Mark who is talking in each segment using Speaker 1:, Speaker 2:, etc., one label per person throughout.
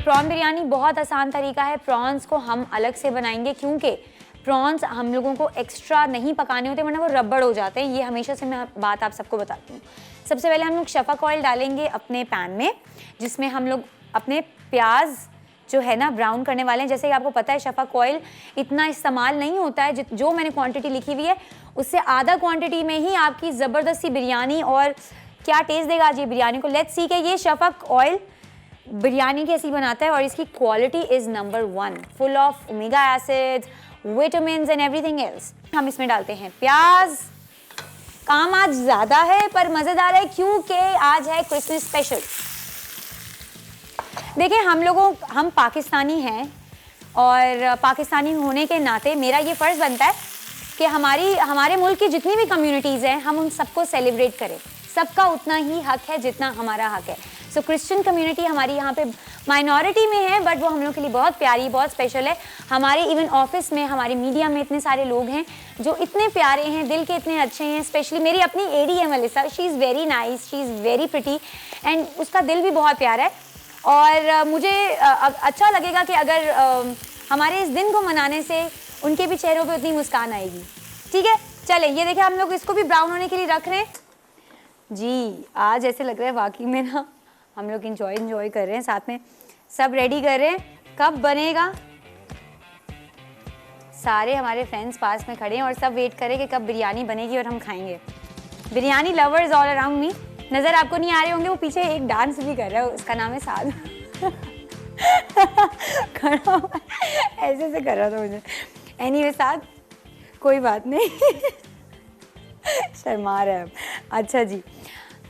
Speaker 1: Prawn biryani बहुत आसान तरीका है। प्रॉन्स को हम अलग से बनाएंगे क्योंकि प्रॉन्स हम लोगों को एक्स्ट्रा नहीं पकाने होते वरना वो रबड़ हो जाते हैं। ये हमेशा से मैं बात आप सबको बताती हूँ। सबसे पहले हम लोग शफक ऑयल डालेंगे अपने पैन में, जिसमें हम लोग अपने प्याज जो है ना ब्राउन करने वाले हैं। जैसे कि आपको पता है शफक ऑयल इतना इस्तेमाल नहीं होता है, जो मैंने क्वांटिटी लिखी हुई है उससे आधा क्वांटिटी में ही आपकी ज़बरदस्ती बिरयानी और क्या टेस्ट देगा आज ये बिरयानी को। लेट्स सी कि ये शफक ऑयल बिरयानी कैसी बनाता है और इसकी quality is number 1, full of omega acids, vitamins and everything else. हम इसमें डालते हैं प्याज। काम आज ज़्यादा है पर मज़ेदार है क्योंकि आज है क्रिसमस स्पेशल। देखिए हम पाकिस्तानी हैं और पाकिस्तानी होने के नाते मेरा ये फ़र्ज़ बनता है कि हमारे मुल्क की जितनी भी कम्युनिटीज़ हैं हम उन सबको सेलिब्रेट करें। सबका उतना ही हक है जितना हमारा हक है। सो क्रिश्चियन कम्युनिटी हमारी यहाँ पे माइनॉरिटी में है बट वो हम लोग के लिए बहुत प्यारी, बहुत स्पेशल है। हमारे इवन ऑफिस में, हमारे मीडिया में इतने सारे लोग हैं जो इतने प्यारे हैं, दिल के इतने अच्छे हैं। स्पेशली मेरी अपनी एडी है Melissa, she is very nice, she is very pretty and उसका दिल भी बहुत प्यारा है। और मुझे अच्छा लगेगा कि अगर हमारे इस दिन को मनाने से उनके भी चेहरों पे उतनी मुस्कान आएगी। ठीक है, चले ये देखें हम लोग इसको भी ब्राउन होने के लिए रख रहे हैं जी। आज ऐसे लग रहा है वाकई में ना हम लोग इंजॉय कर रहे हैं, साथ में सब रेडी कर रहे हैं। कब बनेगा? सारे हमारे फ्रेंड्स पास में खड़े हैं और सब वेट करें कि कब बिरयानी बनेगी और हम खाएंगे। Biryani lovers all around me नज़र आपको नहीं आ रहे होंगे, वो पीछे एक डांस भी कर रहा है, उसका नाम है साद। खड़ा ऐसे से कर रहा था मुझे। एनीवे साद कोई बात नहीं। शर्मा रहा है। अच्छा जी,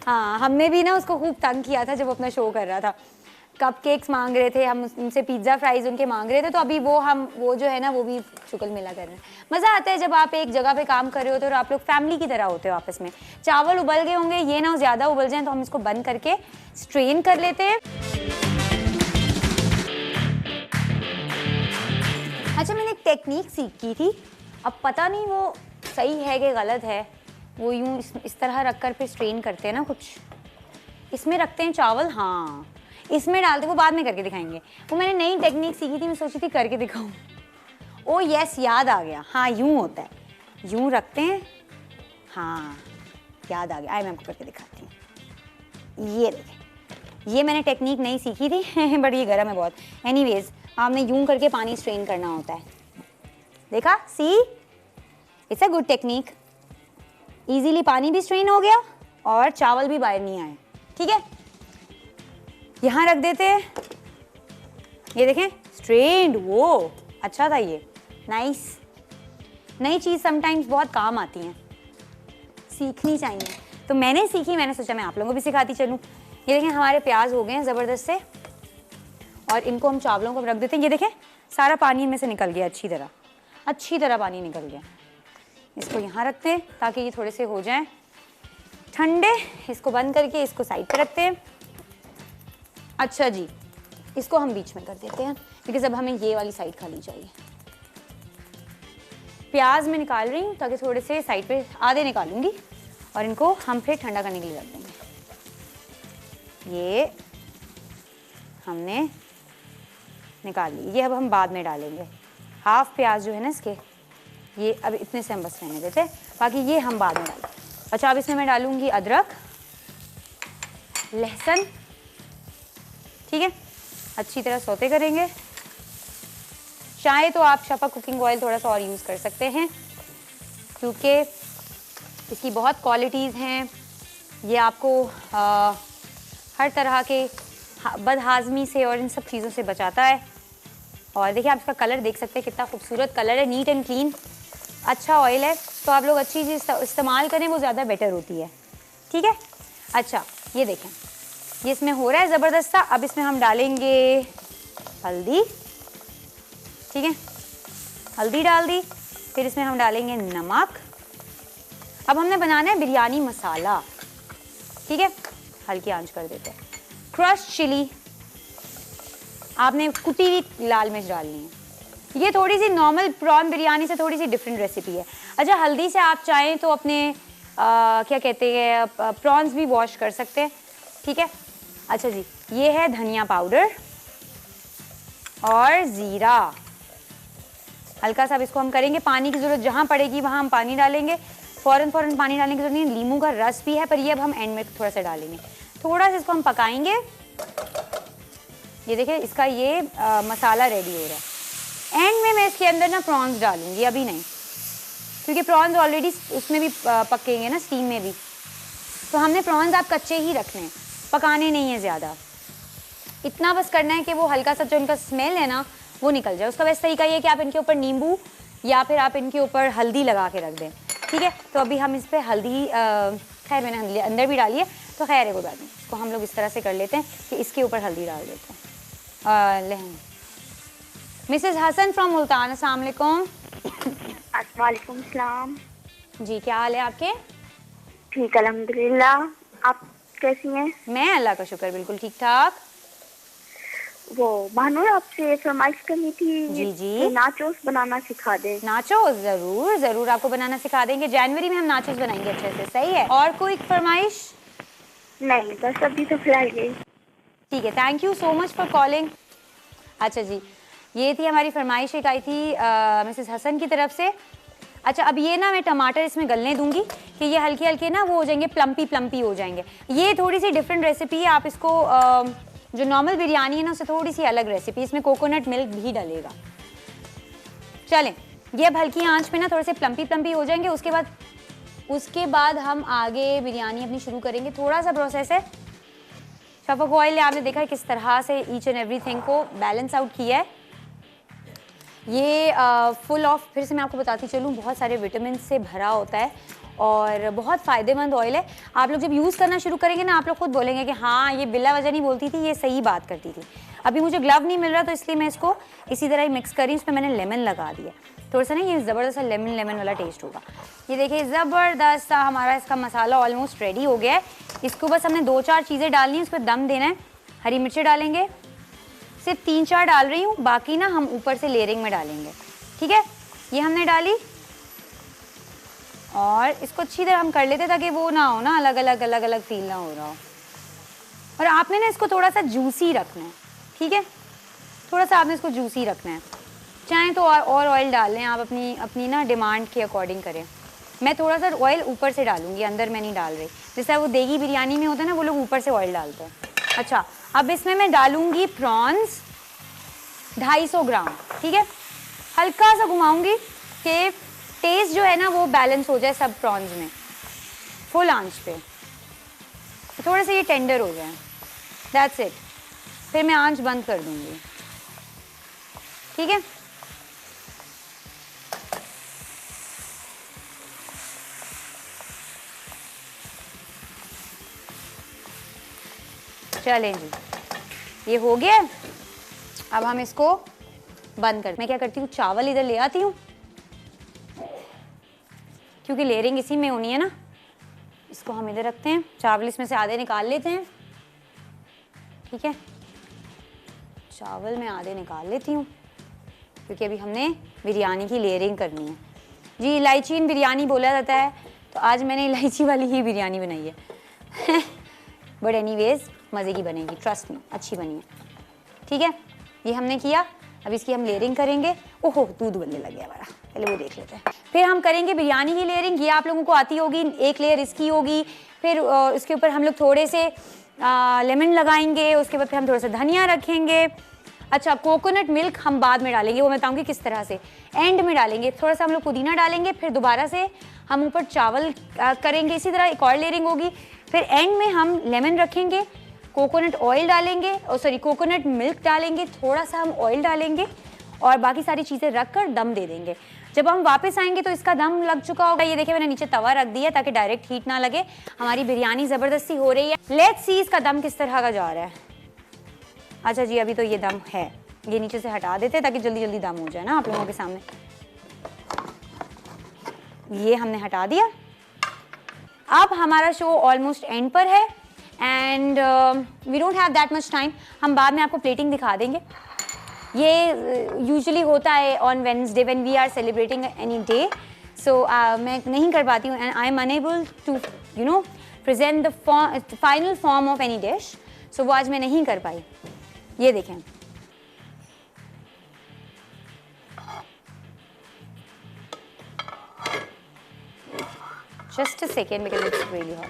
Speaker 1: हाँ हमने भी ना उसको खूब तंग किया था जब अपना शो कर रहा था। कप केक्स मांग रहे थे हम उनसे, पिज़्ज़ा फ्राइज़ उनके मांग रहे थे, तो अभी वो जो है ना वो भी शुक्ल मिला कर रहे हैं। मज़ा आता है जब आप एक जगह पे काम कर रहे होते हो और आप लोग फैमिली की तरह होते हो आपस में। चावल उबल गए होंगे, ये ना ज़्यादा उबल जाएं, तो हम इसको बंद करके स्ट्रेन कर लेते हैं। अच्छा, मैंने एक टेक्निक सीखी थी, अब पता नहीं वो सही है कि गलत है। वो यूँ इस तरह रख कर फिर स्ट्रेन करते हैं ना, कुछ इसमें रखते हैं चावल, हाँ इसमें डालते, वो बाद में करके दिखाएंगे। वो मैंने नई टेक्निक सीखी थी, मैं सोची थी करके दिखाऊं। ओ यस, याद आ गया, हाँ यूँ होता है, यूँ रखते हैं, हाँ याद आ गया। आए मैं आपको करके दिखाती हूँ। ये देखें, ये मैंने टेक्निक नहीं सीखी थी बट ये गर्म है बहुत। एनीवेज आपने यूँ करके पानी स्ट्रेन करना होता है। देखा, see it's a good technique. Easily पानी भी स्ट्रेन हो गया और चावल भी बाहर नहीं आए। ठीक है, यहाँ रख देते हैं। ये देखें स्ट्रेन्ड, वो अच्छा था ये, नाइस। नई चीज़ समटाइम्स बहुत काम आती हैं, सीखनी चाहिए। तो मैंने सीखी, मैंने सोचा मैं आप लोगों को भी सिखाती चलूँ। ये देखें हमारे प्याज हो गए हैं ज़बरदस्त से और इनको हम चावलों को रख देते हैं। ये देखें सारा पानी इनमें से निकल गया, अच्छी तरह पानी निकल गया। इसको यहाँ रखते हैं ताकि ये थोड़े से हो जाएं ठंडे। इसको बंद करके इसको साइड पे रखते हैं। अच्छा जी, इसको हम बीच में कर देते हैं क्योंकि अब हमें ये वाली साइड खाली चाहिए। प्याज में निकाल रही हूँ ताकि थोड़े से साइड पे आधे निकालूंगी और इनको हम फिर ठंडा करने के लिए रख देंगे। ये हमने निकाल ली, ये अब हम बाद में डालेंगे। हाफ प्याज जो है ना इसके, ये अब इतने से हम बस रहने देते हैं, बाकी ये हम बाद में डालेंगे। अच्छा, अब इसमें मैं डालूंगी अदरक, लहसुन। ठीक है, अच्छी तरह सौते करेंगे। चाहे तो आप शफा कुकिंग ऑयल थोड़ा सा और यूज़ कर सकते हैं क्योंकि इसकी बहुत क्वालिटीज़ हैं। ये आपको हर तरह के बदहाज़मी से और इन सब चीज़ों से बचाता है। और देखिए आप इसका कलर देख सकते हैं, कितना खूबसूरत कलर है, नीट एंड क्लीन। अच्छा ऑयल है, तो आप लोग अच्छी चीज़ इस्तेमाल करें, वो ज़्यादा बेटर होती है। ठीक है, अच्छा ये देखें ये इसमें हो रहा है ज़बरदस्त सा। अब इसमें हम डालेंगे हल्दी। ठीक है, हल्दी डाल दी, फिर इसमें हम डालेंगे नमक। अब हमने बनाना है बिरयानी मसाला। ठीक है, हल्की आंच कर देते हैं। क्रश चिली, आपने कुटी हुई लाल मिर्च डालनी है। ये थोड़ी सी नॉर्मल प्रॉन बिरयानी से थोड़ी सी डिफरेंट रेसिपी है। अच्छा, हल्दी से आप चाहें तो अपने क्या कहते हैं प्रॉन्स भी वॉश कर सकते हैं। ठीक है, अच्छा जी, ये है धनिया पाउडर, और ज़ीरा। हल्का सा अब इसको हम करेंगे, पानी की ज़रूरत जहाँ पड़ेगी वहाँ हम पानी डालेंगे, फ़ौरन पानी डालने की ज़रूरत नहीं, नींबू का रस भी है पर ये अब हम एंड में थोड़ा सा डालेंगे। थोड़ा सा इसको हम पकाएंगे। ये देखिए इसका ये मसाला रेडी हो रहा है। एंड में मैं इसके अंदर ना प्रॉन्स डालूंगी, अभी नहीं, क्योंकि प्रॉन्स ऑलरेडी उसमें भी पकेंगे ना, स्टीम में भी। तो हमने प्रॉन्स आप कच्चे ही रखने हैं, पकाने नहीं है ज़्यादा। इतना बस करना है कि वो हल्का सा जो उनका स्मेल है ना वो निकल जाए। उसका बेस्ट तरीका ये है कि आप इनके ऊपर नींबू या फिर आप इनके ऊपर हल्दी लगा के रख दें, ठीक है। तो अभी हम इस पर हल्दी, खैर मैंने हल्दी अंदर भी डाली है तो खैर है कोई बात नहीं, इसको हम लोग इस तरह से कर लेते हैं कि इसके ऊपर हल्दी डाल देते हैं। लहन मिसेस हसन फ्रॉम मुल्तान, अस्सलाम वालेकुम।
Speaker 2: वालेकुम सलाम।
Speaker 1: जी क्या हाल है आपके?
Speaker 2: ठीक अल्हम्दुलिल्लाह, आप कैसी हैं?
Speaker 1: मैं अल्लाह का शुक्र बिल्कुल ठीक ठाक।
Speaker 2: वो भानु आपसे फरमाइश करनी थी,
Speaker 1: जी जी,
Speaker 2: कि नाचोस बनाना सिखा दे।
Speaker 1: नाचोस जरूर जरूर आपको बनाना सिखा देंगे। जनवरी में हम नाचोस बनाएंगे अच्छे से, सही है। और कोई फरमाइश?
Speaker 2: नहीं बस अभी तो फिलहाल यही।
Speaker 1: ठीक है, thank you so much for calling. अच्छा जी, ये थी हमारी फरमाइश, एक आई थी मिसेस हसन की तरफ से। अच्छा अब ये ना मैं टमाटर इसमें गलने दूंगी कि ये हल्के हल्के ना वो हो जाएंगे, प्लम्पी प्लम्पी हो जाएंगे। ये थोड़ी सी डिफरेंट रेसिपी है, आप इसको जो नॉर्मल बिरयानी है ना उससे थोड़ी सी अलग रेसिपी, इसमें कोकोनट मिल्क भी डलेगा। चलें, ये अब हल्की आंच पे ना थोड़े से प्लम्पी प्लम्पी हो जाएंगे। उसके बाद हम आगे बिरयानी अपनी शुरू करेंगे। थोड़ा सा प्रोसेस है, शफक ऑयल आपने देखा है किस तरह से ईच एंड एवरीथिंग को बैलेंस आउट किया है। ये फुल ऑफ, फिर से मैं आपको बताती चलूँ, बहुत सारे विटामिन से भरा होता है और बहुत फ़ायदेमंद ऑयल है। आप लोग जब यूज़ करना शुरू करेंगे ना आप लोग खुद बोलेंगे कि हाँ ये बिला वजह नहीं बोलती थी, ये सही बात करती थी। अभी मुझे ग्लव नहीं मिल रहा तो इसलिए मैं इसको इसी तरह ही मिक्स करी, उसमें मैंने लेमन लगा दिया थोड़ा सा ना, ये ज़बरदस्त लेमन वाला टेस्ट होगा। ये देखिए ज़बरदस्त सा हमारा इसका मसाला ऑलमोस्ट रेडी हो गया है। इसको बस हमने 2-4 चीज़ें डालनी है, उस पर दम देना है। हरी मिर्चें डालेंगे, सिर्फ 3-4 डाल रही हूँ, बाकी ना हम ऊपर से लेयरिंग में डालेंगे, ठीक है। ये हमने डाली और इसको अच्छी तरह हम कर लेते ताकि वो ना हो ना अलग अलग फील ना हो रहा हो। और आपने ना इसको थोड़ा सा जूसी रखना है, ठीक है, थोड़ा सा आपने इसको जूसी रखना है। चाहें तो और ऑयल डाल लें आप, अपनी ना डिमांड के अकॉर्डिंग करें। मैं थोड़ा सा ऑयल ऊपर से डालूंगी, अंदर मैं नहीं डाल रही। जैसा वो देगी बिरयानी में होता है ना, वो लोग ऊपर से ऑयल डालते हैं। अच्छा अब इसमें मैं डालूंगी प्रॉन्स 250 ग्राम, ठीक है। हल्का सा घुमाऊंगी कि टेस्ट जो है ना वो बैलेंस हो जाए सब प्रॉन्स में, फुल आंच पे, थोड़े से ये टेंडर हो जाए, दैट्स इट। फिर मैं आंच बंद कर दूंगी, ठीक है। चलें जी, ये हो गया। अब हम इसको बंद कर, मैं क्या करती हूँ चावल इधर ले आती हूँ क्योंकि लेयरिंग इसी में होनी है ना। इसको हम इधर रखते हैं, चावल इसमें से आधे निकाल लेते हैं, ठीक है। चावल मैं आधे निकाल लेती हूँ क्योंकि अभी हमने बिरयानी की लेयरिंग करनी है जी। इलायची इन बिरयानी बोला जाता है, तो आज मैंने इलायची वाली ही बिरयानी बनाई है बट एनीवेज मज़े की बनेगी, ट्रस्ट में, अच्छी बनी है, ठीक है। ये हमने किया, अब इसकी हम लेयरिंग करेंगे। ओहो दूध बनने लग गया हमारा, पहले वो देख लेते हैं। फिर हम करेंगे बिरयानी की लेयरिंग, ये आप लोगों को आती होगी, एक लेयर इसकी होगी, फिर उसके ऊपर हम लोग थोड़े से लेमन लगाएंगे, उसके बाद फिर हम थोड़ा सा धनिया रखेंगे। अच्छा कोकोनट मिल्क हम बाद में डालेंगे, वो मैं बताऊंगी किस तरह से, एंड में डालेंगे। थोड़ा सा हम लोग पुदीना डालेंगे, फिर दोबारा से हम ऊपर चावल करेंगे, इसी तरह एक और लेयरिंग होगी। फिर एंड में हम लेमन रखेंगे, कोकोनट ऑयल डालेंगे, और सॉरी कोकोनट मिल्क डालेंगे, थोड़ा सा हम ऑयल डालेंगे और बाकी सारी चीज़ें रख कर दम दे देंगे। जब हम वापस आएंगे तो इसका दम लग चुका होगा। ये देखिए मैंने नीचे तवा रख दिया ताकि डायरेक्ट हीट ना लगे। हमारी बिरयानी ज़बरदस्ती हो रही है। लेट्स सी इसका दम किस तरह का जा रहा है। अच्छा जी अभी तो ये दम है, ये नीचे से हटा देते ताकि जल्दी जल्दी दम हो जाए ना आप लोगों के सामने। ये हमने हटा दिया। अब हमारा शो ऑलमोस्ट एंड पर है and we don't have that much time. हम बाद में आपको प्लेटिंग दिखा देंगे। ये यूजुअली होता है on Wednesday when we are celebrating any day, so मैं नहीं कर पाती हूँ and I am unable to you know present the final form of any dish, so वो आज मैं नहीं कर पाई। ये देखें just a second because it's really hot.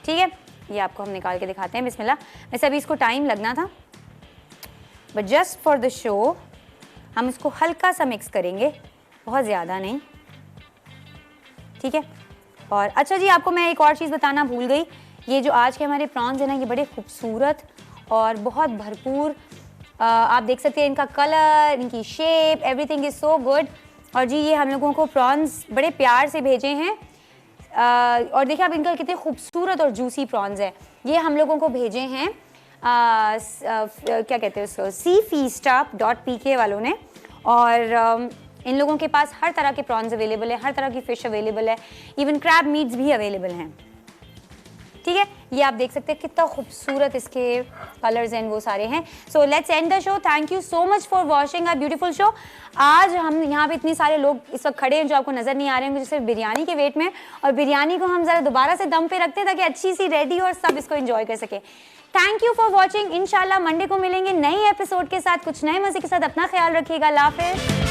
Speaker 1: ठीक है, ये आपको हम निकाल के दिखाते हैं। बिस्मिल्लाह। वैसे अभी इसको टाइम लगना था, but just for the show हम इसको हल्का सा मिक्स करेंगे, बहुत ज़्यादा नहीं। ठीक है। और अच्छा जी, आपको मैं एक और चीज़ बताना भूल गई, ये जो आज के हमारे प्रॉन्स हैं ना, ये बड़े खूबसूरत और बहुत भरपूर, आप देख सकते हैं इनका कलर, इनकी shape, everything is so good. और जी ये हम लोगों को प्रॉन्स बड़े प्यार से भेजे हैं, और देखिए आप इनका कितने खूबसूरत और जूसी प्रॉन्स हैं। ये हम लोगों को भेजे हैं क्या कहते हैं उसको, seafeastup.pk वालों ने। और इन लोगों के पास हर तरह के प्रॉन्स अवेलेबल है, हर तरह की फ़िश अवेलेबल है, इवन क्रैब मीट्स भी अवेलेबल हैं। ठीक है, ये आप देख सकते हैं कितना खूबसूरत इसके कलर्स एंड वो सारे हैं। So let's end the show. Thank you so much for watching a beautiful show. आज हम यहाँ पे इतने सारे लोग इस वक्त खड़े हैं जो आपको नज़र नहीं आ रहे होंगे, जैसे बिरयानी के वेट में, और बिरयानी को हम ज़रा दोबारा से दम पे रखते हैं ताकि अच्छी सी रेडी और सब इसको एंजॉय कर सके। Thank you for watching. इंशाल्लाह मंडे को मिलेंगे नए एपिसोड के साथ, कुछ नए मज़े के साथ। अपना ख्याल रखिएगा। अल्लाह हाफ़िज़।